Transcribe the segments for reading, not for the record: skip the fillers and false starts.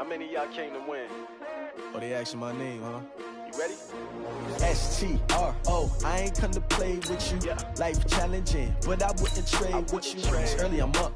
many of y'all came to win? Oh, they asking my name, huh? You ready? S-T-R-O, I ain't come to play with you. Yeah. Life challenging, but I wouldn't trade with you. It's early, I'm up.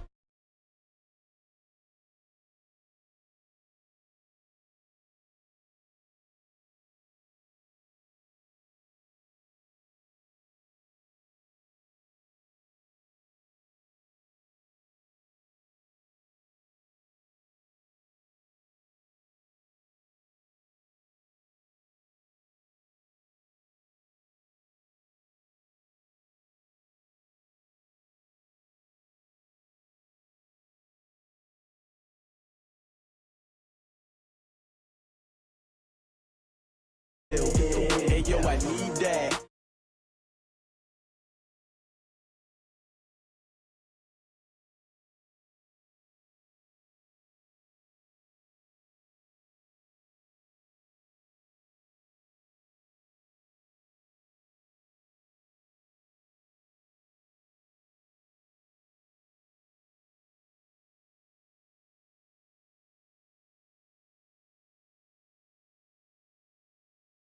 Hey, yo, I need that.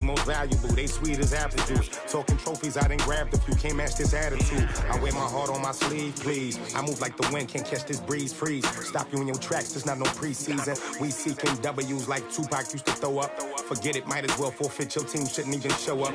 Most valuable, they sweet as apple juice. Talking trophies, I done grabbed a few. Can't match this attitude. I wear my heart on my sleeve, please. I move like the wind, can't catch this breeze, freeze. Stop you in your tracks, there's not no preseason. We seeking W's like Tupac used to throw up. Forget it, might as well forfeit. Your team shouldn't even show up.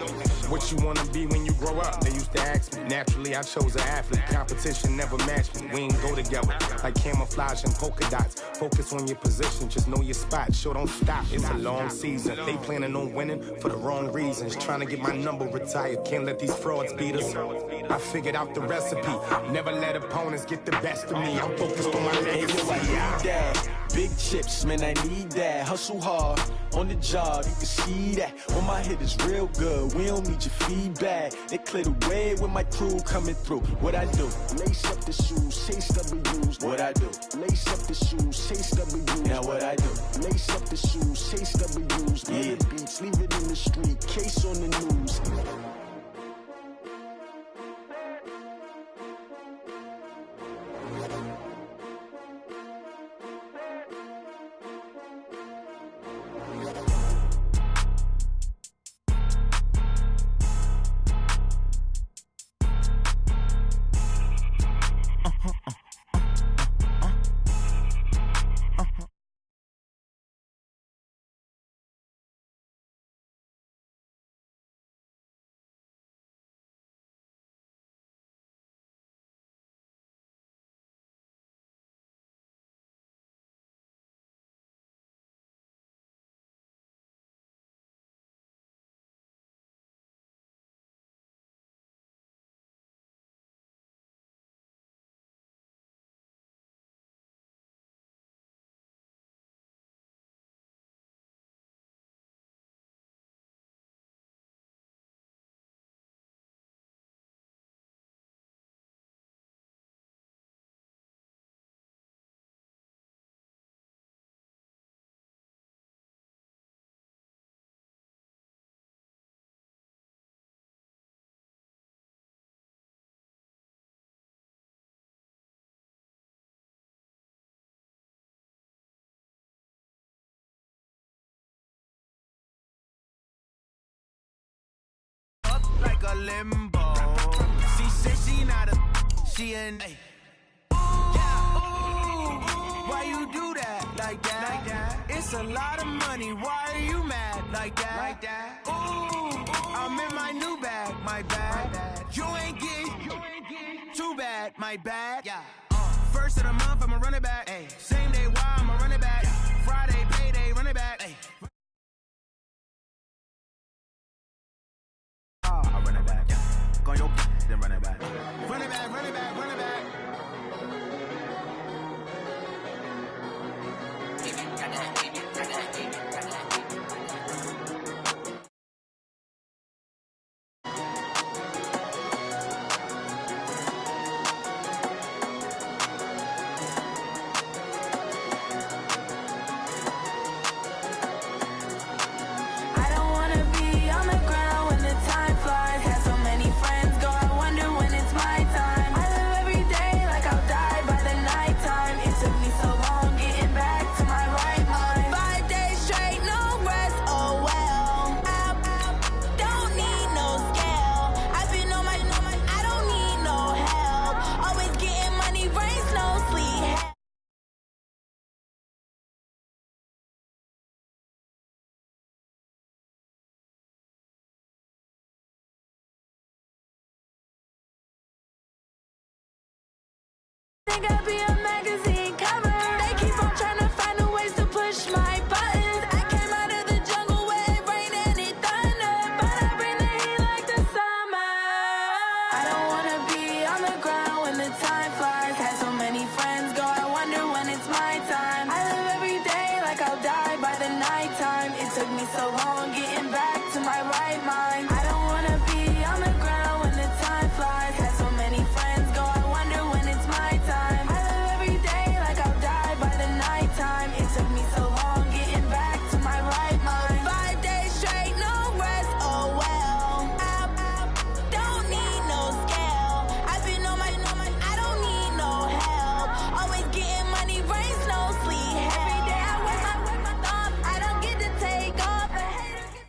What you wanna be when you grow up? They used to ask me. Naturally, I chose an athlete. Competition never matched me. We ain't go together like camouflage and polka dots. Focus on your position, just know your spot. Sure, don't stop. It's a long season. They planning on winning for the wrong reasons. Trying to get my number retired. Can't let these frauds beat us. I figured out the recipe. Never let opponents get the best of me. I'm focused on my legacy. Hey, yo, I need that. Big chips, man, I need that. Hustle hard on the job, you can see that. When my hit is real good, we don't need your feedback. They clear the way with my crew coming through. What I do? Lace up the shoes, chase W's. What I do? Lace up the shoes, chase W's. Now what I do? Lace up the shoes, chase W's. Yeah. The beats, leave it in the street, case on the news. Like a limbo. She said she not a. She in. Hey. Yeah. Ooh. Why you do that? Like that? Like that? It's a lot of money. Why are you mad? Like that? Like that? Ooh. I'm in my new bag. My bad. You ain't get. Too bad. My bad. Yeah. First of the month, I'ma run it back. Ay. Same day, why I'ma run it back. Yeah. Friday, payday, run it back. Ay. I'll run it back. Go on your then run it back. Run it back, run it back, run it back. Think I'll be a magazine cover. They keep on trying to find a ways to push my buttons. I came out of the jungle where it rained and it thundered, but I bring the heat like the summer. I don't wanna be on the ground when the time flies. Had so many friends go, I wonder when it's my time. I live every day like I'll die by the nighttime. It took me so long getting back to my right mind. I don't wanna be on the ground when the time flies. Had so many friends go, I wonder when it's my time. I live every day like I'll die by the nighttime. It took me so long getting back to my right mind. 5 days straight, no rest, oh well. I don't need no scale. I've been on my, I don't need no help. Always getting money, rain, snow, sleet, every day I work my thumb. I don't get to take off. The haters get.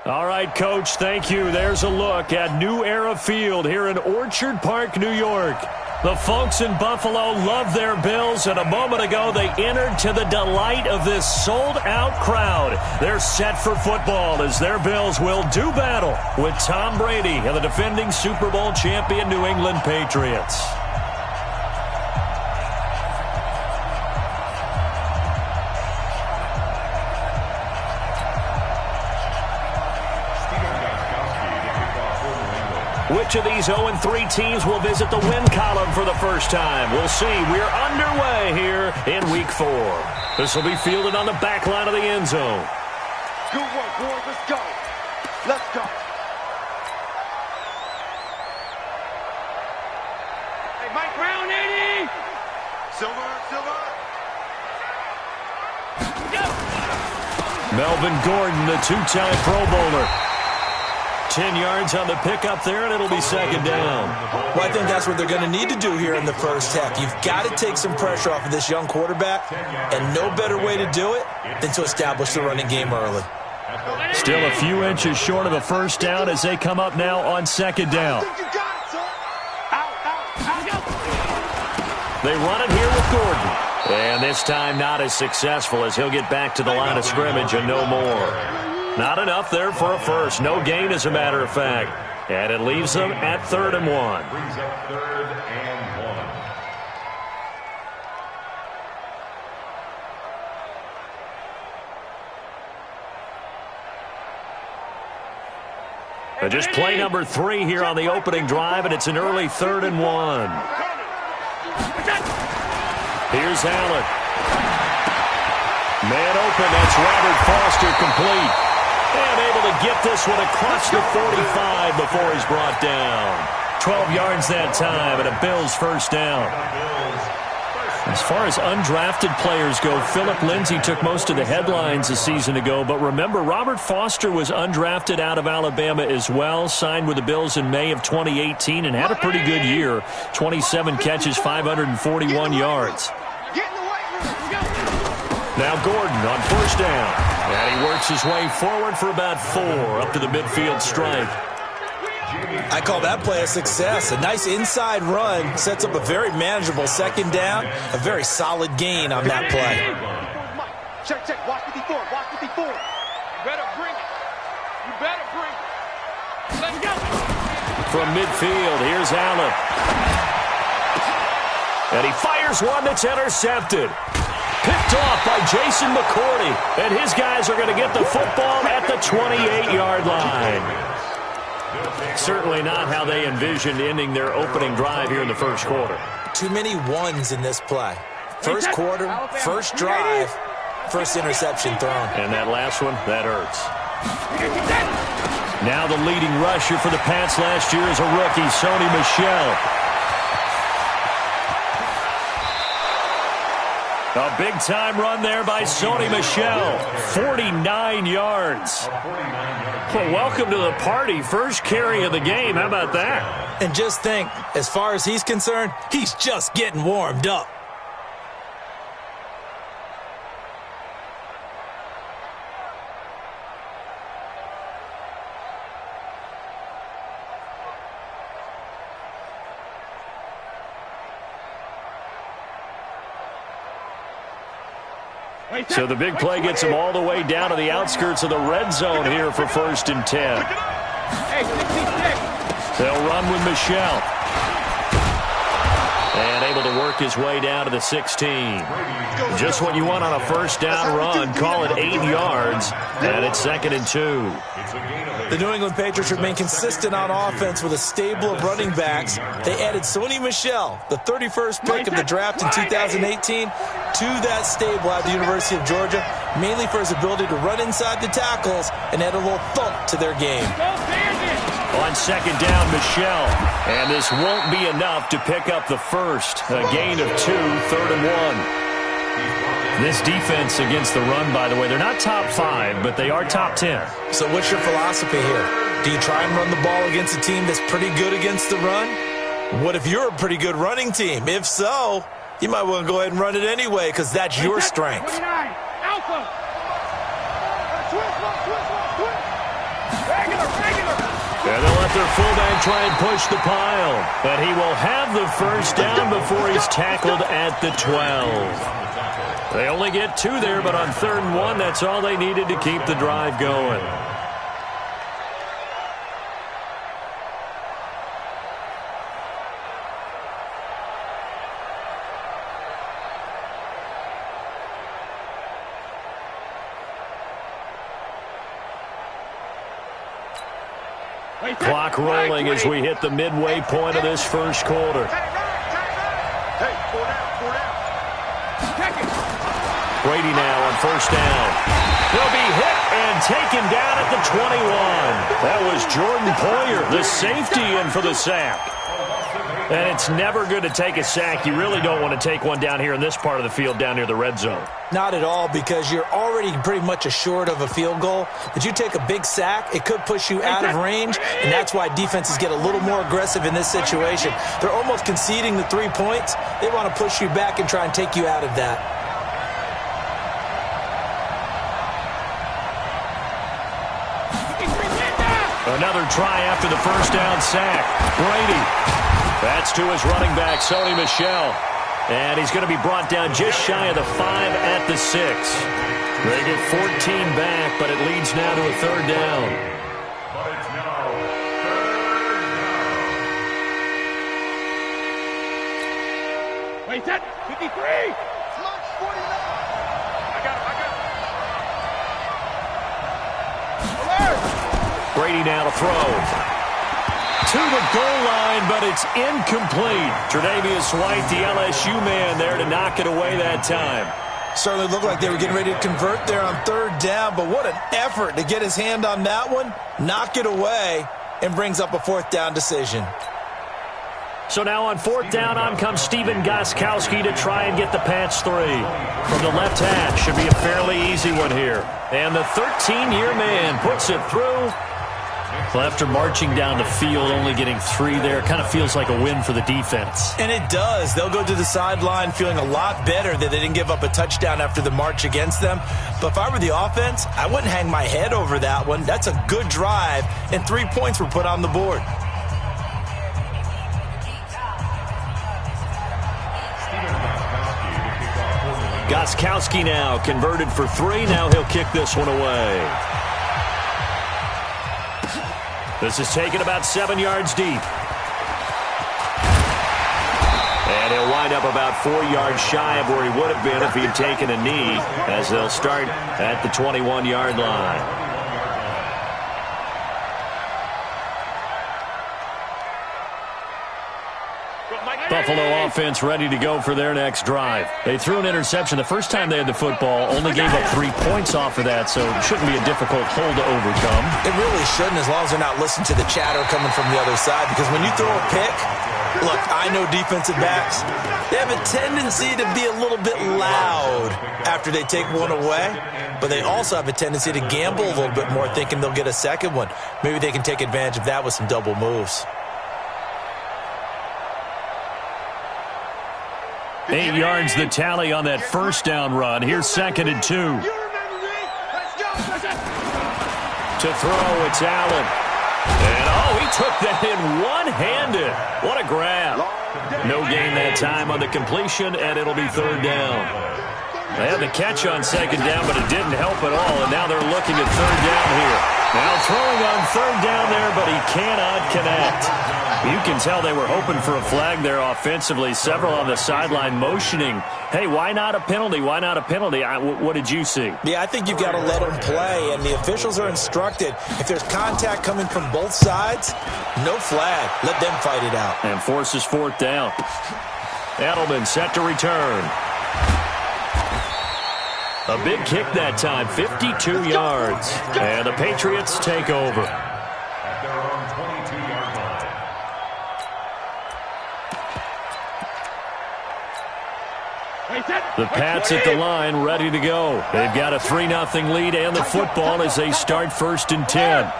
All right, Coach, thank you. There's a look at New Era Field here in Orchard Park, New York. The folks in Buffalo love their Bills, and a moment ago they entered to the delight of this sold-out crowd. They're set for football as their Bills will do battle with Tom Brady and the defending Super Bowl champion New England Patriots. Which of these 0-3 teams will visit the win column for the first time? We'll see. We're underway here in Week 4. This will be fielded on the back line of the end zone. Good work, boys. Let's go. Let's go. Hey, Mike Brown, 80. Silver. Melvin Gordon, the two-time Pro Bowler. 10 yards on the pickup there, and it'll be second down. Well, I think that's what they're going to need to do here in the first half. You've got to take some pressure off of this young quarterback, and no better way to do it than to establish the running game early. Still a few inches short of a first down as they come up now on second down. They run it here with Gordon. And this time not as successful as he'll get back to the line of scrimmage and no more. Not enough there for a first. No gain, as a matter of fact. And it leaves them at 3rd and 1. Brings up 3rd and 1. Just play number 3 here on the opening drive, and it's an early 3rd and 1. Here's Allen. Man open, that's Robert Foster complete. And able to get this one across the 45 before he's brought down. 12 yards that time, and a Bills first down. As far as undrafted players go, Philip Lindsay took most of the headlines a season ago. But remember, Robert Foster was undrafted out of Alabama as well, signed with the Bills in May of 2018, and had a pretty good year. 27 catches, 541 yards. Now Gordon on first down. And he works his way forward for about 4 up to the midfield stripe. I call that play a success. A nice inside run sets up a very manageable second down. A very solid gain on that play. Check. Watch 54. You better bring it. Let's go. From midfield, here's Allen. And he fires one that's intercepted. Picked off by Jason McCourty. And his guys are going to get the football at the 28-yard line. Certainly not how they envisioned ending their opening drive here in the first quarter. Too many ones in this play. First quarter, first drive, first interception thrown. And that last one, that hurts. Now the leading rusher for the Pats last year is a rookie, Sony Michel. A big-time run there by Sony Michel. 49 yards. Well, welcome to the party. First carry of the game. How about that? And just think, as far as he's concerned, he's just getting warmed up. So the big play gets them all the way down to the outskirts of the red zone here for 1st and 10. They'll run with Michel. work his way down to the 16. Just what you want on a first down run. Call it 8 yards, and it's 2nd and 2. The New England Patriots remain consistent on offense with a stable of running backs. They added Sony Michel, the 31st pick of the draft in 2018, to that stable at the University of Georgia, mainly for his ability to run inside the tackles and add a little thump to their game. On 2nd down, Michel. And this won't be enough to pick up the first. A gain of 2, 3rd and 1. This defense against the run, by the way, they're not top 5, but they are top 10. So what's your philosophy here? Do you try and run the ball against a team that's pretty good against the run? What if you're a pretty good running team? If so, you might want to go ahead and run it anyway because that's your strength. And they'll let their fullback try and push the pile. But he will have the first down before he's tackled at the 12. They only get 2 there, but on 3rd and 1, that's all they needed to keep the drive going. Clock rolling as we hit the midway point of this first quarter. Brady now on first down. He'll be hit and taken down at the 21. That was Jordan Poyer, the safety, in for the sack. And it's never good to take a sack. You really don't want to take one down here in this part of the field down near the red zone. Not at all, because you're already pretty much assured of a field goal. But you take a big sack, it could push you out of range, and that's why defenses get a little more aggressive in this situation. They're almost conceding the 3 points. They want to push you back and try and take you out of that. Another try after the first down sack. Brady. That's to his running back, Sony Michel. And he's going to be brought down just shy of the 5 at the 6. They get 14 back, but it leads now to a 3rd down. But it's now 3rd down. Wait, that 53. Lunch 49. I got him. Alert. Brady now to throw. To the goal line, but it's incomplete. Tre'Davious White, the LSU man, there to knock it away that time. Certainly looked like they were getting ready to convert there on 3rd down, but what an effort to get his hand on that one, knock it away, and brings up a 4th down decision. So now on 4th down, on comes Stephen Gostkowski to try and get the Pats 3. From the left hash, should be a fairly easy one here. And the 13-year man puts it through. Well, after marching down the field, only getting 3 there, kind of feels like a win for the defense. And it does. They'll go to the sideline feeling a lot better that they didn't give up a touchdown after the march against them. But if I were the offense, I wouldn't hang my head over that one. That's a good drive, and 3 points were put on the board. Gostkowski now converted for 3. Now he'll kick this one away. This is taken about 7 yards deep. And he'll wind up about 4 yards shy of where he would have been if he had taken a knee, as they'll start at the 21-yard line. Buffalo offense ready to go for their next drive. They threw an interception the first time they had the football, only gave up 3 points off of that, so it shouldn't be a difficult hole to overcome. It really shouldn't, as long as they're not listening to the chatter coming from the other side, because when you throw a pick, look, I know defensive backs, they have a tendency to be a little bit loud after they take one away, but they also have a tendency to gamble a little bit more, thinking they'll get a second one. Maybe they can take advantage of that with some double moves. 8 yards the tally on that first down run. Here's 2nd and 2. To throw, it's Allen. And, he took that in one-handed. What a grab. No gain that time on the completion, and it'll be 3rd down. They had the catch on 2nd down, but it didn't help at all, and now they're looking at 3rd down here. Now throwing on 3rd down there, but he cannot connect. You can tell they were hoping for a flag there offensively. Several on the sideline motioning, hey, why not a penalty? Why not a penalty? What did you see? Yeah, I think you've got to let them play, and the officials are instructed. If there's contact coming from both sides, no flag. Let them fight it out. And forces fourth down. Edelman set to return. A big kick that time, 52 yards. And the Patriots take over. At their own 22-yard line. The Pats at the line, ready to go. They've got a 3-0 lead and the football as they start 1st and 10.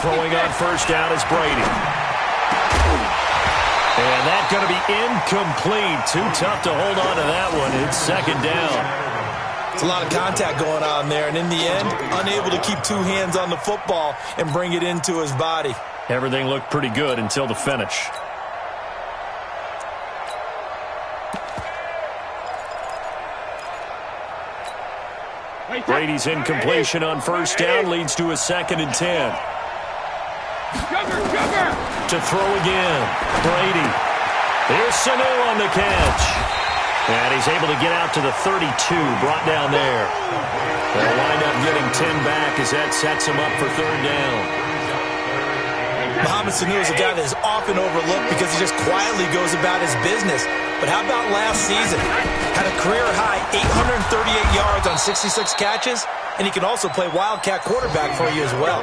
Throwing on 1st down is Brady. And that's going to be incomplete. Too tough to hold on to that one. It's 2nd down. It's a lot of contact going on there, and in the end, unable to keep 2 hands on the football and bring it into his body. Everything looked pretty good until the finish. Brady's incompletion on 1st down leads to a 2nd and 10. To throw again. Brady. Here's Sanu on the catch. And he's able to get out to the 32, brought down there. They'll wind up getting 10 back as that sets him up for 3rd down. Mohamed Sanu is a guy that is often overlooked because he just quietly goes about his business. But how about last season? Had a career-high 838 yards on 66 catches, and he can also play Wildcat quarterback for you as well.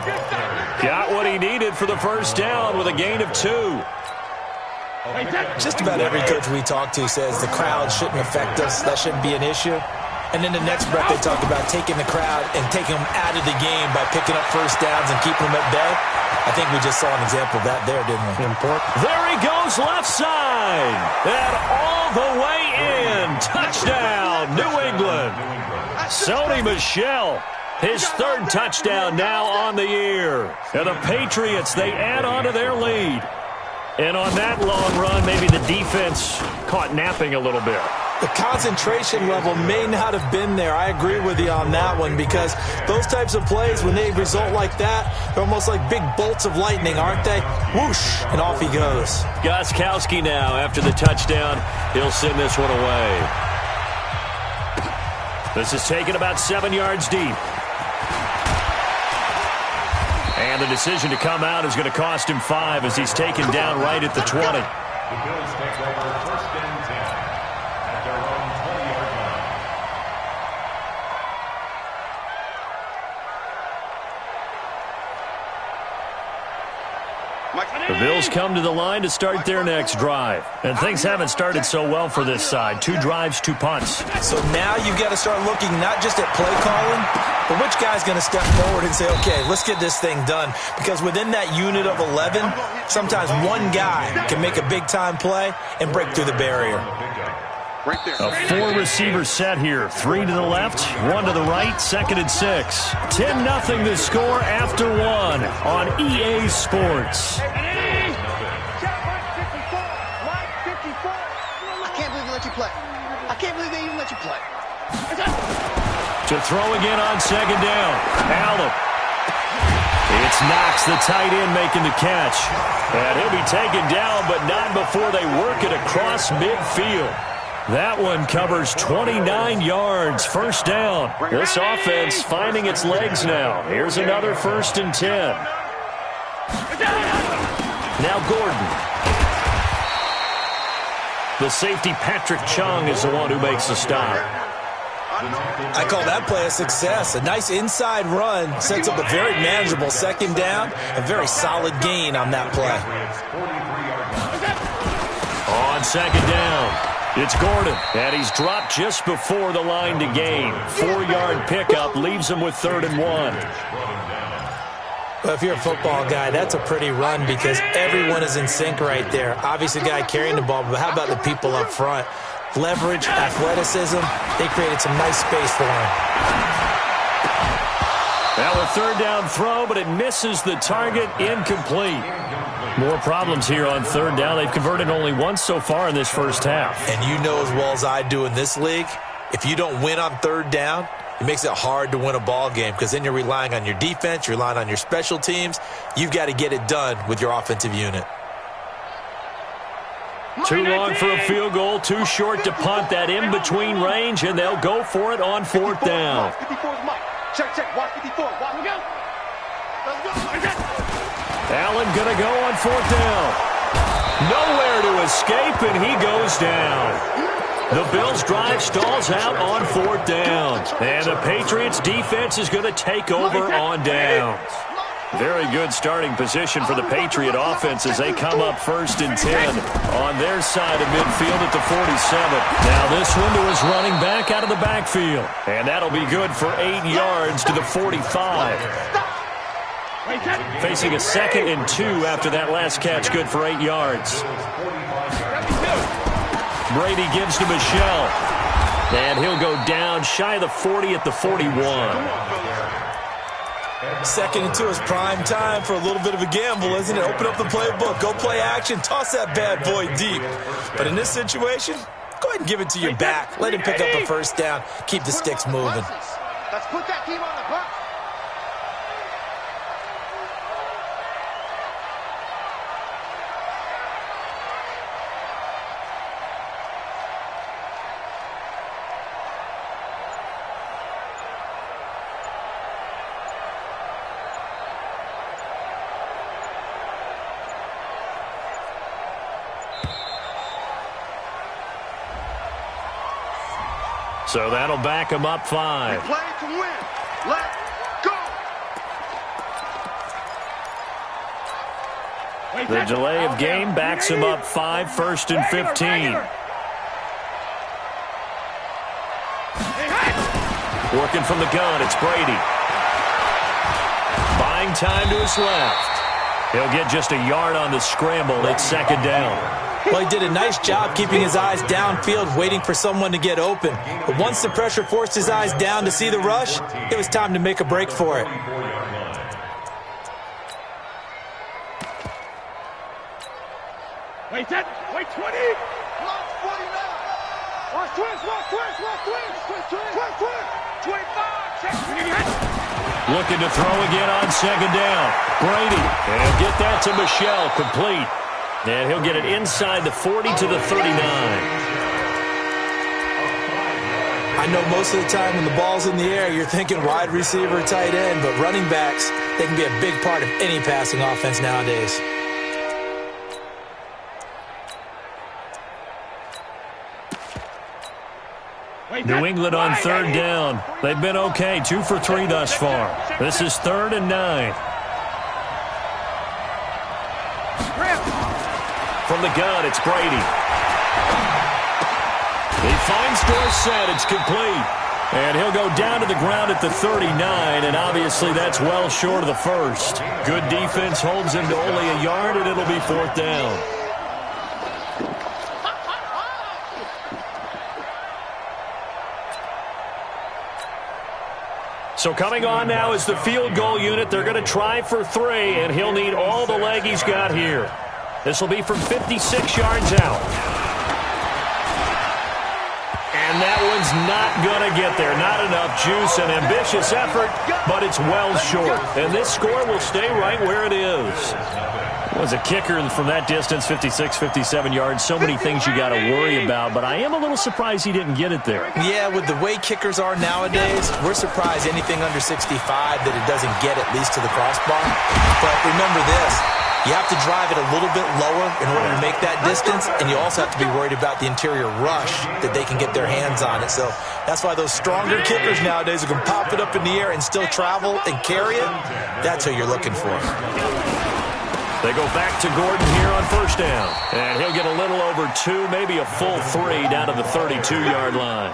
Got what he needed for the 1st down with a gain of 2. Just about every coach we talk to says the crowd shouldn't affect us. That shouldn't be an issue. And in the next breath, they talk about taking the crowd and taking them out of the game by picking up 1st downs and keeping them at bay. I think we just saw an example of that there, didn't we? There he goes, left side. And all the way in. Touchdown, New England. Sony Michel, his 3rd touchdown now on the year. And the Patriots, they add on to their lead. And on that long run, maybe the defense caught napping a little bit. The concentration level may not have been there. I agree with you on that one because those types of plays, when they result like that, they're almost like big bolts of lightning, aren't they? Whoosh, and off he goes. Gostkowski now after the touchdown. He'll send this one away. This is taken about 7 yards deep. And the decision to come out is going to cost him 5 as he's taken down right at the 20. The Bills take over 1st and 10 at their own 20-yard line. The Bills come to the line to start their next drive. And things haven't started so well for this side. 2 drives, 2 punts. So now you've got to start looking not just at play calling, but which guy's going to step forward and say, okay, let's get this thing done. Because within that unit of 11, sometimes one guy can make a big-time play and break through the barrier. Right there. A 4-receiver set here. 3 to the left, 1 to the right, 2nd and 6. 10-0 the score after 1 on EA Sports. I can't believe they let you play. I can't believe they even let you play. To throw again on 2nd down. Allen. It's Knox, the tight end, making the catch. And he'll be taken down, but not before they work it across midfield. That one covers 29 yards. 1st down. This offense finding its legs now. Here's another 1st and 10. Now Gordon. The safety, Patrick Chung, is the one who makes the stop. I call that play a success. A nice inside run sets up a very manageable 2nd down. A very solid gain on that play. On 2nd down, it's Gordon, and he's dropped just before the line to gain. 4-yard pickup leaves him with 3rd and 1. Well, if you're a football guy, that's a pretty run because everyone is in sync right there. Obviously, the guy carrying the ball, but how about the people up front? Leverage, athleticism, they created some nice space for him. Now a 3rd down throw, but it misses the target, incomplete. More problems here on 3rd down. They've converted only once so far in this 1st half. And you know as well as I do in this league, if you don't win on 3rd down, it makes it hard to win a ball game because then you're relying on your defense, you're relying on your special teams. You've got to get it done with your offensive unit. Too long for a field goal, too short to punt that in-between range, and they'll go for it on 4th down. 54's Mike. Check, watch 54. Watch. Let's go. Allen going to go on 4th down. Nowhere to escape, and he goes down. The Bills' drive stalls out on 4th down. And the Patriots' defense is going to take over on downs. Very good starting position for the Patriot offense as they come up 1st and 10 on their side of midfield at the 47. Now this one to his running back out of the backfield. And that'll be good for 8 yards to the 45. Facing a 2nd and 2 after that last catch, good for 8 yards. Brady gives to Michelle. And he'll go down shy of the 40 at the 41. 2nd and 2 is prime time for a little bit of a gamble, isn't it? Open up the playbook, go play action, toss that bad boy deep. But in this situation, go ahead and give it to your back. Let him pick up a 1st down. Keep the sticks moving. Let's put that team on the bus. So that'll back him up 5. We play to win. Let's go. The delay of game backs him up 5, 1st and 15. Working from the gun, it's Brady. Buying time to his left. He'll get just a yard on the scramble. It's 2nd down. Well, he did a nice job keeping his eyes downfield, waiting for someone to get open. But once the pressure forced his eyes down to see the rush, it was time to make a break for it. Wait 20. Watch 49. Watch twist. 25. Looking to throw again on 2nd down. Brady, and he'll get that to Michelle, complete. And he'll get it inside the 40 to the 39. I know most of the time when the ball's in the air, you're thinking wide receiver, tight end, but running backs, they can be a big part of any passing offense nowadays. New England on 3rd down. They've been okay, 2 for 3 thus far. This is 3rd and 9. From the gun, it's Brady. He finds Dorsett. It's complete. And he'll go down to the ground at the 39, and obviously that's well short of the 1st. Good defense holds him to only a yard, and it'll be 4th down. So coming on now is the field goal unit. They're going to try for 3, and he'll need all the leg he's got here. This will be from 56 yards out. And that one's not going to get there. Not enough juice, an ambitious effort, but it's well short. And this score will stay right where it is. Was a kicker from that distance, 56, 57 yards. So many things you got to worry about, but I am a little surprised he didn't get it there. Yeah, with the way kickers are nowadays, we're surprised anything under 65 that it doesn't get at least to the crossbar. But remember this. You have to drive it a little bit lower in order to make that distance, and you also have to be worried about the interior rush that they can get their hands on it. So that's why those stronger kickers nowadays who can pop it up in the air and still travel and carry it, that's who you're looking for. They go back to Gordon here on 1st down. And he'll get a little over 2, maybe a full 3 down to the 32-yard line.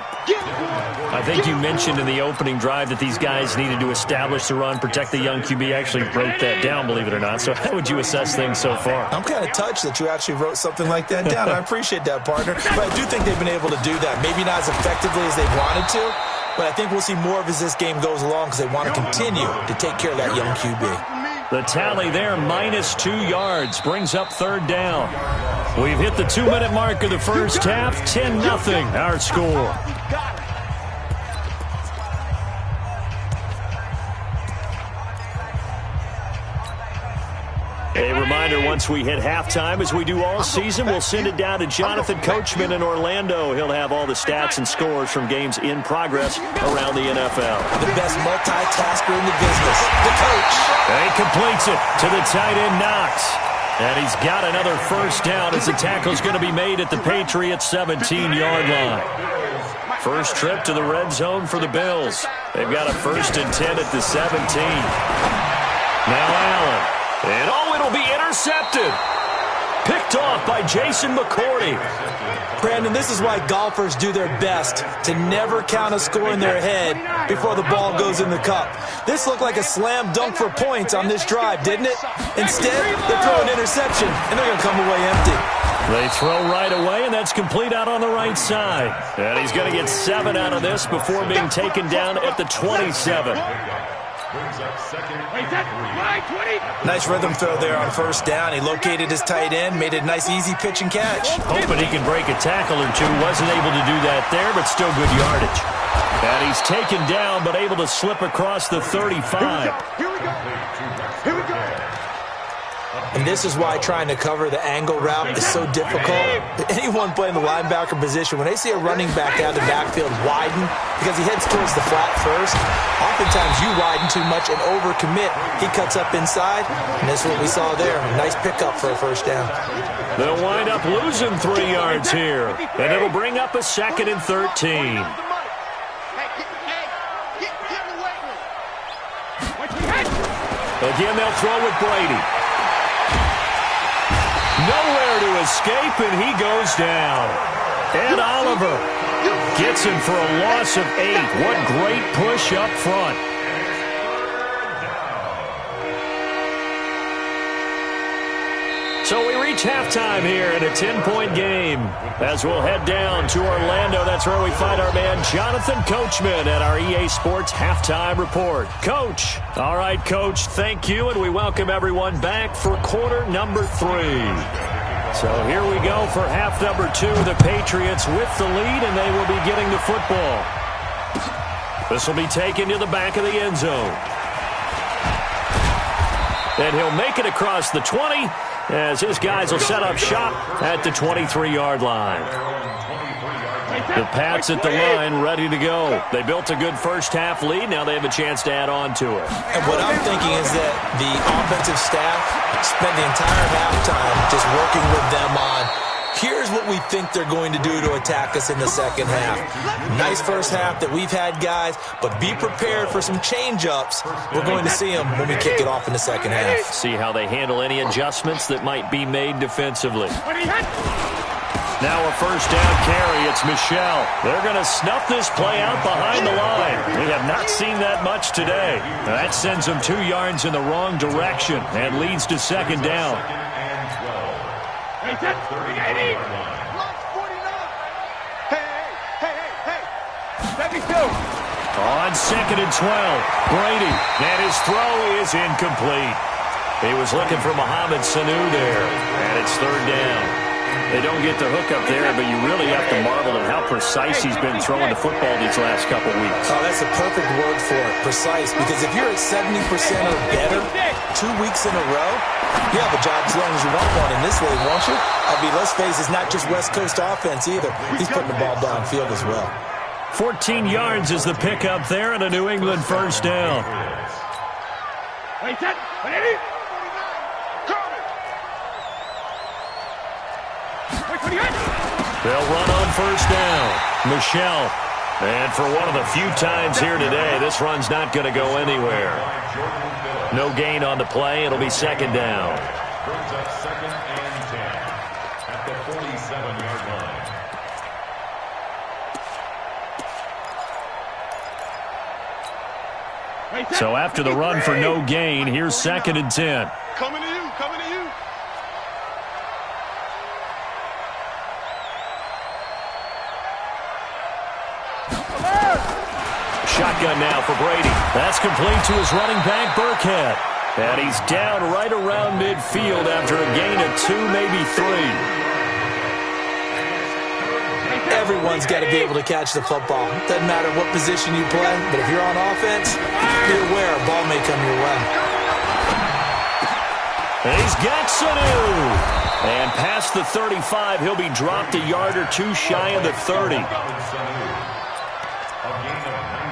I think you mentioned in the opening drive that these guys needed to establish the run, protect the young QB. Actually wrote that down, believe it or not. So how would you assess things so far? I'm kind of touched that you actually wrote something like that down. I appreciate that, partner. But I do think they've been able to do that. Maybe not as effectively as they wanted to, but I think we'll see more of as this game goes along because they want to continue to take care of that young QB. The tally there, minus 2 yards, brings up 3rd down. We've hit the 2-minute mark of the first half, 10-0 our score. reminder, once we hit halftime, as we do all season, we'll send it down to Jonathan Coachman in Orlando. He'll have all the stats and scores from games in progress around the NFL. The best multitasker in the business, the coach. And he completes it to the tight end, Knox. And he's got another first down as the tackle's going to be made at the Patriots' 17-yard line. First trip to the red zone for the Bills. They've got a 1st and 10 at the 17. Now Allen. And it'll be intercepted. Picked off by Jason McCourty. Brandon, this is why golfers do their best to never count a score in their head before the ball goes in the cup. This looked like a slam dunk for points on this drive, didn't it? Instead, they throw an interception, and they're going to come away empty. They throw right away, and that's complete out on the right side. And he's going to get 7 out of this before being taken down at the 27. Nice rhythm throw there on first down. He located his tight end, made it a nice, easy pitch and catch. Hoping he can break a tackle or two. Wasn't able to do that there, but still good yardage. And he's taken down, but able to slip across the 35. Here we go. Here we go. And this is why trying to cover the angle route is so difficult. Anyone playing the linebacker position, when they see a running back out of the backfield widen because he heads towards the flat first, oftentimes you widen too much and overcommit. He cuts up inside, and this is what we saw there. A nice pickup for a first down. They'll wind up losing 3 yards here, and it'll bring up a 2nd and 13. Again, they'll throw with Brady. Nowhere to escape, and he goes down. Ed Oliver gets him for a loss of 8. What great push up front. So we reach halftime here in a 10-point game. As we'll head down to Orlando, that's where we find our man Jonathan Coachman at our EA Sports Halftime Report. Coach. All right, Coach, thank you, and we welcome everyone back for quarter number 3. So here we go for half number 2. The Patriots with the lead, and they will be getting the football. This will be taken to the back of the end zone. And he'll make it across the 20, as his guys will set up shop at the 23-yard line. The Pats at the line, ready to go. They built a good first-half lead. Now they have a chance to add on to it. And what I'm thinking is that the offensive staff spent the entire halftime just working with them on, here's what we think they're going to do to attack us in the second half. Nice first half that we've had, guys, but be prepared for some change-ups. We're going to see them when we kick it off in the second half. See how they handle any adjustments that might be made defensively. Now a first down carry. It's Michelle. They're going to snuff this play out behind the line. We have not seen that much today. That sends them 2 yards in the wrong direction and leads to second down. On 2nd and 12, Brady, and his throw is incomplete. He was looking for Mohamed Sanu there, and it's 3rd down. They don't get the hook up there, but you really have to marvel at how precise he's been throwing the football these last couple weeks. Oh, that's a perfect word for it, precise, because if you're at 70% or better 2 weeks in a row, you have a job as long as you want one in this league, won't you? I mean, let's face it, it's not just West Coast offense either. He's putting the ball downfield as well. 14 yards is the pickup there and a New England first down. They'll run on first down. Michelle. And for one of the few times here today, this run's not going to go anywhere. No gain on the play. It'll be second down. Brings up 2nd and 10 at the 47-yard line. So after the run for no gain, here's 2nd and 10. Coming to you, coming to you. Shotgun now for Brady. That's complete to his running back, Burkhead. And he's down right around midfield after a gain of 2, maybe 3. Everyone's got to be able to catch the football. Doesn't matter what position you play, but if you're on offense, be aware a ball may come your way. He's got Sanu. And past the 35, he'll be dropped a yard or two shy of the 30.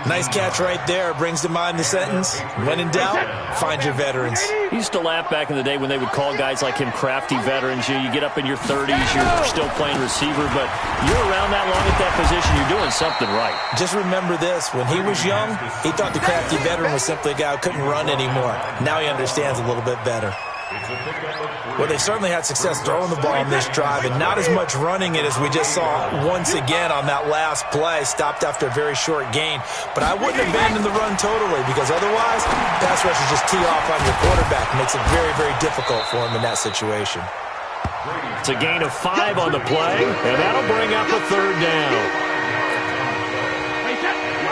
Nice catch right there. Brings to mind the sentence, when in doubt, find your veterans. He used to laugh back in the day when they would call guys like him crafty veterans. You get up in your 30s, you're still playing receiver, but you're around that long at that position, you're doing something right. Just remember this. When he was young, he thought the crafty veteran was simply a guy who couldn't run anymore. Now he understands a little bit better. Well, they certainly had success throwing the ball in this drive, and not as much running it as we just saw once again on that last play. Stopped after a very short gain. But I wouldn't abandon the run totally, because otherwise, pass rushers just tee off on your quarterback. It makes it very, very difficult for him in that situation. It's a gain of 5 on the play, and that'll bring up a third down.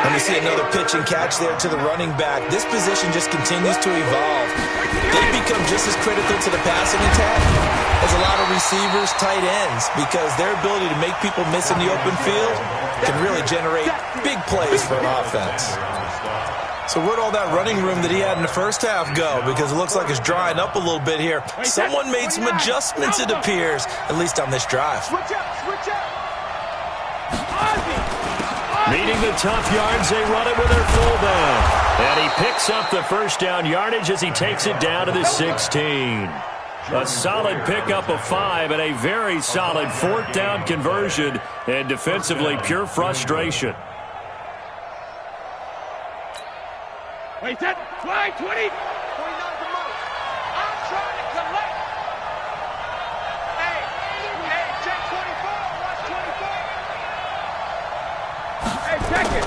And we see another pitch and catch there to the running back. This position just continues to evolve. They become just as critical to the passing attack as a lot of receivers, tight ends, because their ability to make people miss in the open field can really generate big plays for an offense. So where'd all that running room that he had in the first half go? Because it looks like it's drying up a little bit here. Someone made some adjustments, it appears, at least on this drive. Switch out. Meeting the tough yards, they run it with their fullback. And he picks up the first down yardage as he takes it down to the 16. A solid pickup of 5 and a very solid fourth down conversion. And defensively, pure frustration. Wait, that flag 20. 29 for most. I'm trying to collect. Hey, check 24. Watch 24. Hey, check it.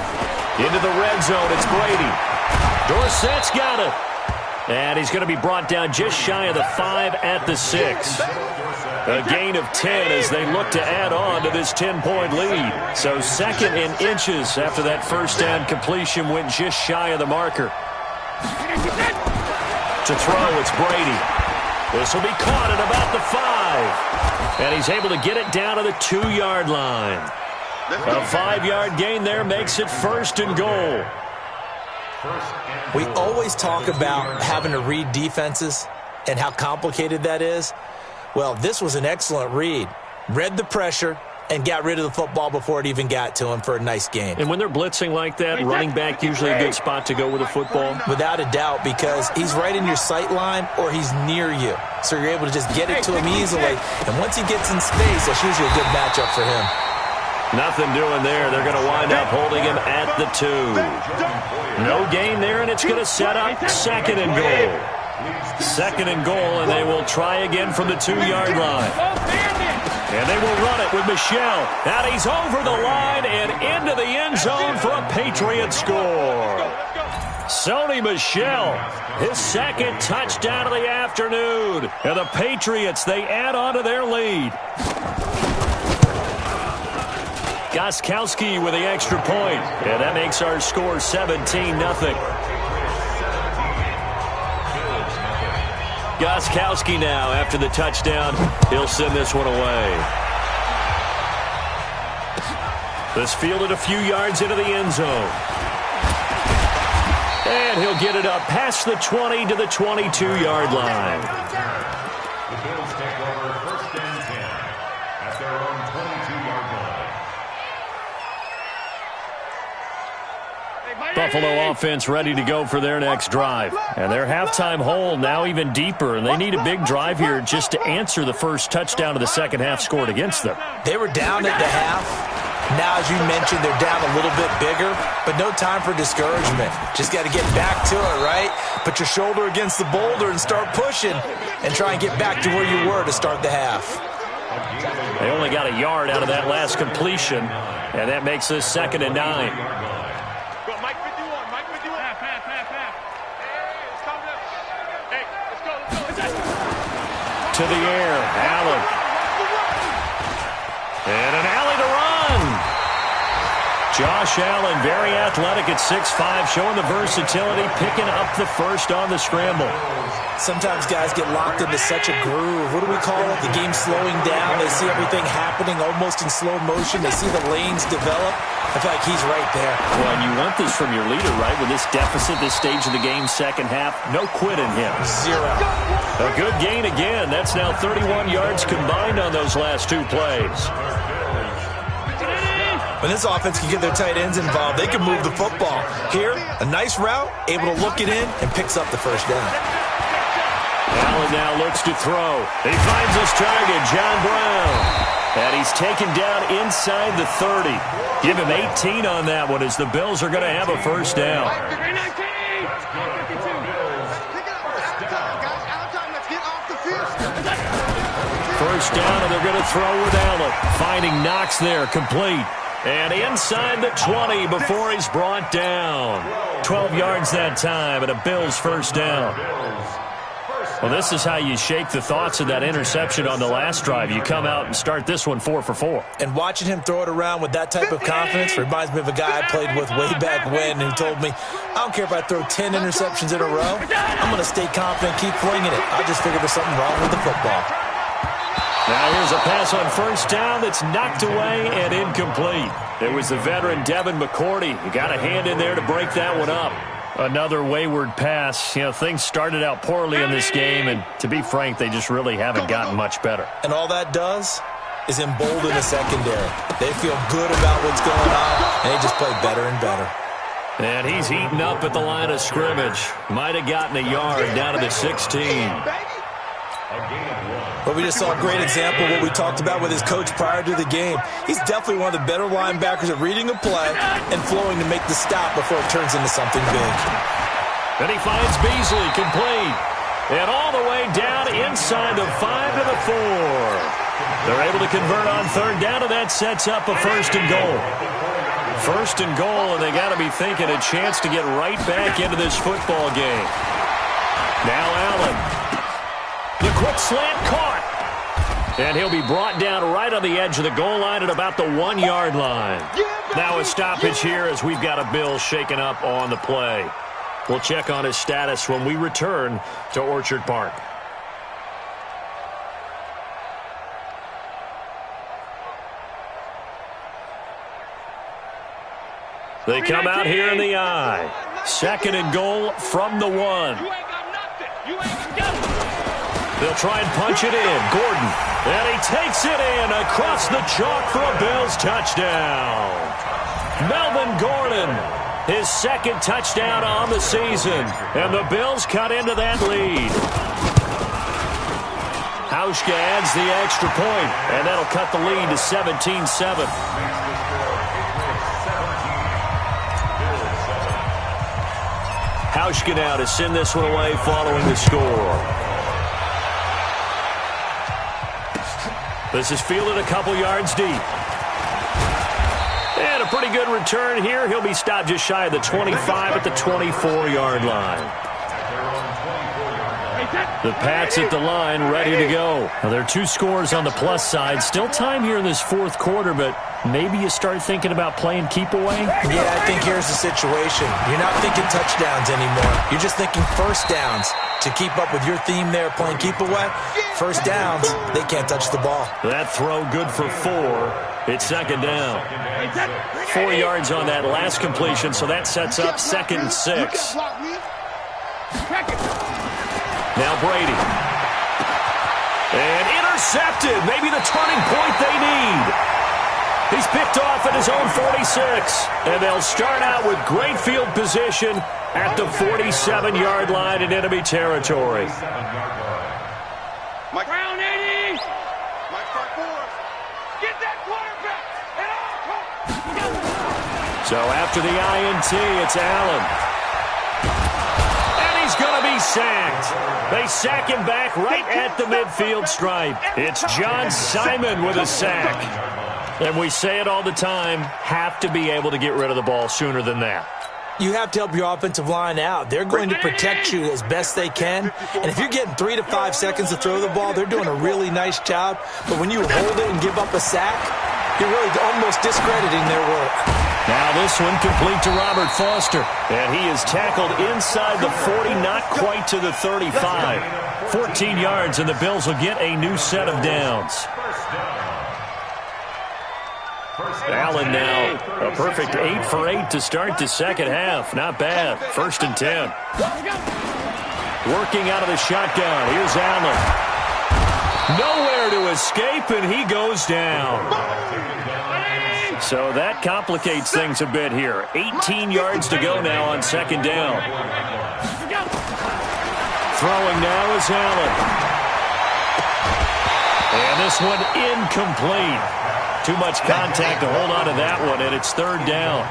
Into the red zone, it's Brady. Dorsett's got it. And he's going to be brought down just shy of the 5 at the 6. A gain of 10 as they look to add on to this 10-point lead. So second in inches after that first down completion went just shy of the marker. To throw, it's Brady. This will be caught at about the 5. And he's able to get it down to the 2-yard line. A 5-yard gain there makes it first and goal. We always talk about having to read defenses and how complicated that is. Well, this was an excellent read. Read the pressure and got rid of the football before it even got to him for a nice gain. And when they're blitzing like that, running back usually a good spot to go with the football? Without a doubt, because he's right in your sight line or he's near you. So you're able to just get it to him easily. And once he gets in space, that's usually a good matchup for him. Nothing doing there. They're going to wind up holding him at the 2. No gain there, and it's going to set up second and goal. Second and goal, and they will try again from the 2-yard line. And they will run it with Michel. And he's over the line and into the end zone for a Patriot score. Sony Michel, his second touchdown of the afternoon. And the Patriots, they add on to their lead. Gostkowski with the extra point. And that makes our score 17-0. Gostkowski now, after the touchdown, he'll send this one away. This fielded a few yards into the end zone. And he'll get it up past the 20 to the 22-yard line. The Bills take over first and 10 at their own 22-yard line. Buffalo offense ready to go for their next drive. And their halftime hole now even deeper, and they need a big drive here just to answer the first touchdown of the second half scored against them. They were down at the half. Now, as you mentioned, they're down a little bit bigger, but no time for discouragement. Just got to get back to it, right? Put your shoulder against the boulder and start pushing and try and get back to where you were to start the half. They only got a yard out of that last completion, and that makes this second and 9. To the air, Allen. And an alley to run. Josh Allen, very athletic at 6'5", showing the versatility, picking up the first on the scramble. Sometimes guys get locked into such a groove. What do we call it? The game slowing down. They see everything happening almost in slow motion. They see the lanes develop. I feel like he's right there. Well, and you want this from your leader, right? With this deficit, this stage of the game, second half, no quit in him. Zero. A good gain again. That's now 31 yards combined on those last two plays. When this offense can get their tight ends involved, they can move the football. Here, a nice route, able to look it in, and picks up the first down. Allen now looks to throw. He finds his target, John Brown. And he's taken down inside the 30. Give him 18 on that one as the Bills are going to have a first down. First down, and they're going to throw with Allen. Finding Knox there, complete. And inside the 20 before he's brought down. 12 yards that time, and a Bills first down. Well, this is how you shake the thoughts of that interception on the last drive. You come out and start this one 4 for 4. And watching him throw it around with that type of confidence reminds me of a guy I played with way back when who told me, I don't care if I throw 10 interceptions in a row. I'm going to stay confident, keep flinging it. I just figured there's something wrong with the football. Now here's a pass on first down that's knocked away and incomplete. It was the veteran Devin McCourty. You got a hand in there to break that one up. Another wayward pass. You know, things started out poorly in this game, and to be frank, they just really haven't gotten much better. And all that does is embolden the secondary. They feel good about what's going on, and they just play better and better. And he's eaten up at the line of scrimmage. Might have gotten a yard down to the 16. But we just saw a great example of what we talked about with his coach prior to the game. He's definitely one of the better linebackers at reading a play and flowing to make the stop before it turns into something big. Then he finds Beasley, complete. And all the way down inside the 5 to the 4. They're able to convert on third down, and that sets up a first and goal. First and goal, and they got to be thinking a chance to get right back into this football game. Now Allen. The quick slant caught. And he'll be brought down right on the edge of the goal line at about the 1 yard line. Now a stoppage here as we've got a Bill shaken up on the play. We'll check on his status when we return to Orchard Park. They come out here in the eye. Second and goal from the 1. You ain't got nothing. You ain't got nothing. They'll try and punch it in. Gordon. And he takes it in across the chalk for a Bills touchdown. Melvin Gordon, his second touchdown on the season. And the Bills cut into that lead. Hauschka adds the extra point, and that'll cut the lead to 17-7. Hauschka now to send this one away following the score. This is fielded a couple yards deep. And a pretty good return here. He'll be stopped just shy of the 25 at the 24-yard line. The Pats at the line, ready to go. Now, there are 2 scores on the plus side. Still time here in this fourth quarter, but maybe you start thinking about playing keep away? Yeah, I think here's the situation. You're not thinking touchdowns anymore. You're just thinking first downs. To keep up with your theme there, playing keep away, first downs, they can't touch the ball. That throw good for 4. It's second down. 4 yards on that last completion, so that sets up second and 6. Now Brady. And intercepted. Maybe the turning point they need. He's picked off at his own 46. And they'll start out with great field position at the 47-yard line in enemy territory. Mike Brown 80. Mike front 4. Get that quarterback. So after the INT, it's Allen. And he's going to be sacked. They sack him back right at the midfield stripe. It's John Simon with a sack. And we say it all the time, have to be able to get rid of the ball sooner than that. You have to help your offensive line out. They're going to protect you as best they can. And if you're getting 3 to 5 seconds to throw the ball, they're doing a really nice job. But when you hold it and give up a sack, you're really almost discrediting their work. Now this one complete to Robert Foster. And he is tackled inside the 40, not quite to the 35. 14 yards, and the Bills will get a new set of downs. Allen now a perfect 8 for 8 to start the second half. Not bad. 1st and 10. Working out of the shotgun. Here's Allen. Nowhere to escape, and he goes down. So that complicates things a bit here. 18 yards to go now on 2nd down. Throwing now is Allen. And this one incomplete. Too much contact to hold on to that one, and it's 3rd down.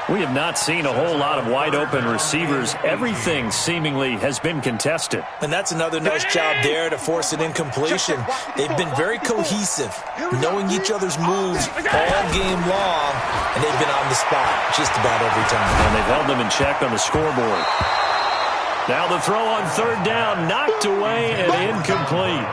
We have not seen a whole lot of wide-open receivers. Everything seemingly has been contested. And that's another nice job there to force an incompletion. They've been very cohesive, knowing each other's moves all game long, and they've been on the spot just about every time. And they've held them in check on the scoreboard. Now the throw on 3rd down, knocked away and incomplete.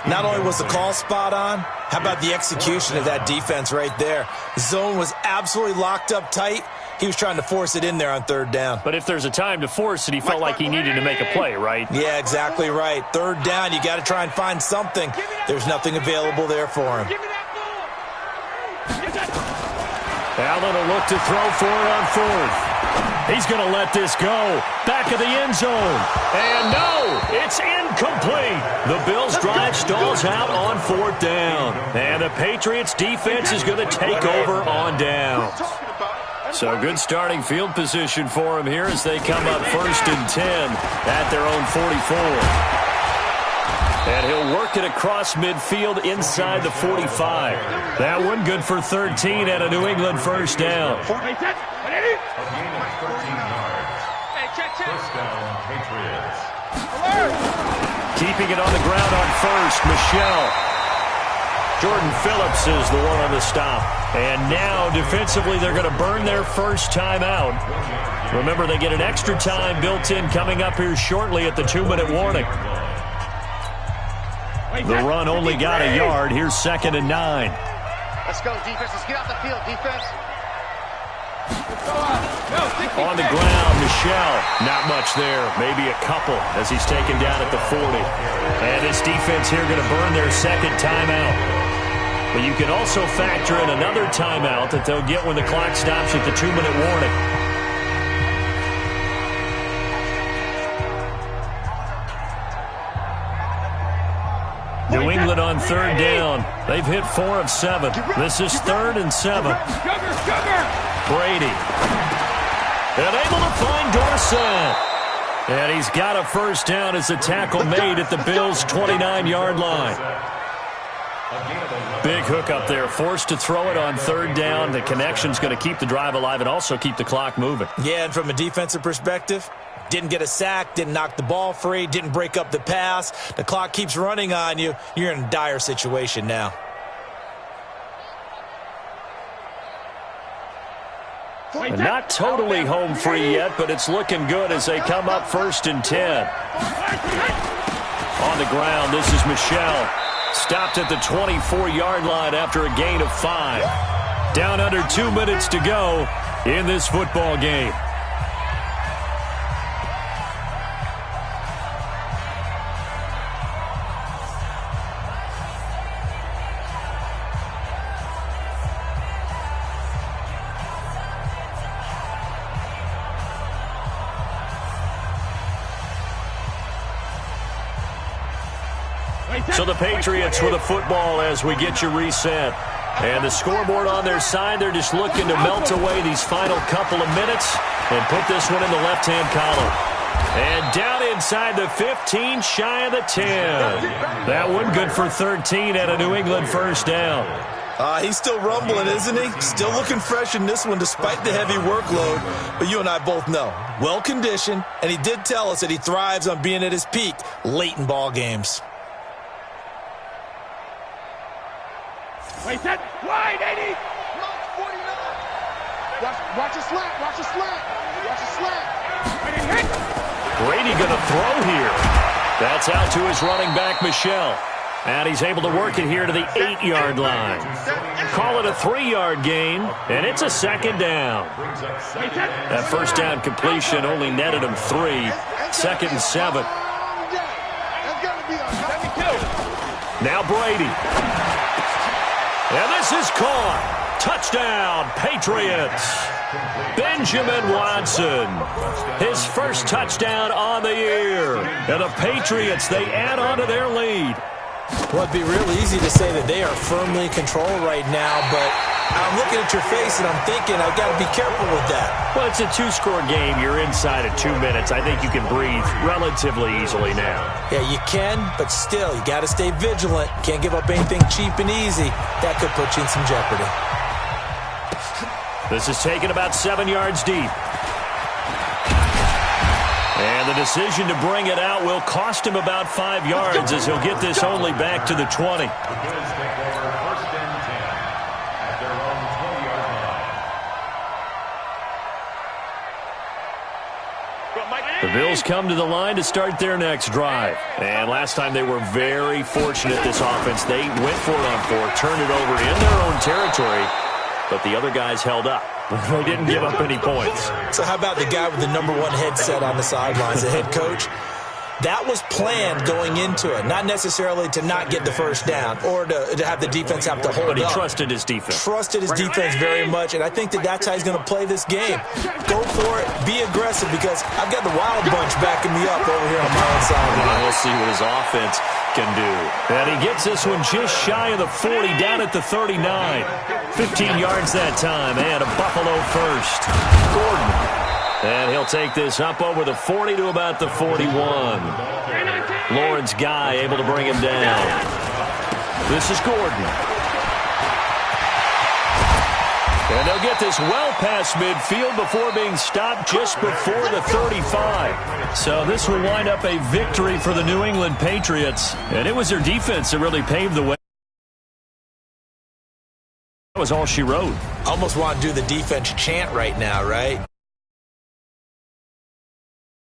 Not only was the call spot on, how about the execution of that defense right there? The zone was absolutely locked up tight. He was trying to force it in there on 3rd down. But if there's a time to force it, he felt like he needed to make a play, right? Yeah, exactly right. 3rd down, you got to try and find something. There's nothing available there for him. Allen will look to throw for it on 4th. He's going to let this go. Back of the end zone. And no, it's incomplete. The Bills' drive stalls out on 4th down. And the Patriots' defense is going to take over on downs. So good starting field position for him here as they come up 1st and 10 at their own 44. And he'll work it across midfield inside the 45. That one good for 13 at a New England 1st down. Keeping it on the ground on 1st, Michelle. Jordan Phillips is the one on the stop. And now, defensively, they're going to burn their first timeout. Remember, they get an extra time built in coming up here shortly at the 2-minute warning. The run only got a yard. Here's 2nd and 9. Let's go, defense. Let's get out the field, defense. On the ground, Michelle. Not much there. Maybe a couple as he's taken down at the 40. And this defense here going to burn their 2nd timeout. But you can also factor in another timeout that they'll get when the clock stops at the 2-minute warning. New England on 3rd down. They've hit 4 of 7. This is 3rd and 7. Brady. And able to find Dorsett. And he's got a 1st down as the tackle made at the Bills' 29-yard line. Big hook up there. Forced to throw it on 3rd down. The connection's going to keep the drive alive and also keep the clock moving. Yeah, and from a defensive perspective, didn't get a sack, didn't knock the ball free, didn't break up the pass. The clock keeps running on you. You're in a dire situation now. And not totally home free yet, but it's looking good as they come up 1st and 10. On the ground, this is Michelle. Stopped at the 24-yard line after a gain of 5. Down under 2 minutes to go in this football game. So the Patriots with a football as we get you reset. And the scoreboard on their side, they're just looking to melt away these final couple of minutes and put this one in the left-hand column. And down inside the 15, shy of the 10. That one good for 13 at a New England 1st down. He's still rumbling, isn't he? Still looking fresh in this one despite the heavy workload. But you and I both know, well-conditioned, and he did tell us that he thrives on being at his peak late in ball games. Wait, set, wide, 80. Watch a slant, watch a slant, watch a slant. Brady going to throw here. That's out to his running back, Michelle. And he's able to work it here to the 8-yard line. Call it a 3-yard gain, and it's a second down. That first down completion only netted him 3. Second and 7. Now Brady. And this is caught. Touchdown, Patriots. Benjamin Watson. His first touchdown on the year. And the Patriots, they add on to their lead. Well, it'd be real easy to say that they are firmly in control right now, but I'm looking at your face and I'm thinking I've got to be careful with that. Well, it's a 2-score game. You're inside of 2 minutes. I think you can breathe relatively easily now. Yeah, you can, but still, you got to stay vigilant. Can't give up anything cheap and easy. That could put you in some jeopardy. This is taken about 7 yards deep. And the decision to bring it out will cost him about 5 yards as he'll get this only back to the 20. The Bills take over first and 10 at their own 20-yard line. The Bills come to the line to start their next drive. And last time they were very fortunate, this offense. They went for it on 4, turned it over in their own territory, but the other guys held up. They didn't give up any points. So how about the guy with the #1 headset on the sidelines, the head coach? That was planned going into it, not necessarily to not get the first down or to have the defense have to hold up. But he trusted his defense. Trusted his defense very much, and I think that's how he's going to play this game. Go for it, be aggressive, because I've got the Wild Bunch backing me up over here on my own side. And we'll see what his offense can do. And he gets this one just shy of the 40, down at the 39. 15 yards that time, and a Buffalo first. Gordon. And he'll take this up over the 40 to about the 41. Lawrence Guy able to bring him down. This is Gordon. And they'll get this well past midfield before being stopped just before the 35. So this will wind up a victory for the New England Patriots. And it was their defense that really paved the way. That was all she wrote. Almost want to do the defense chant right now, right?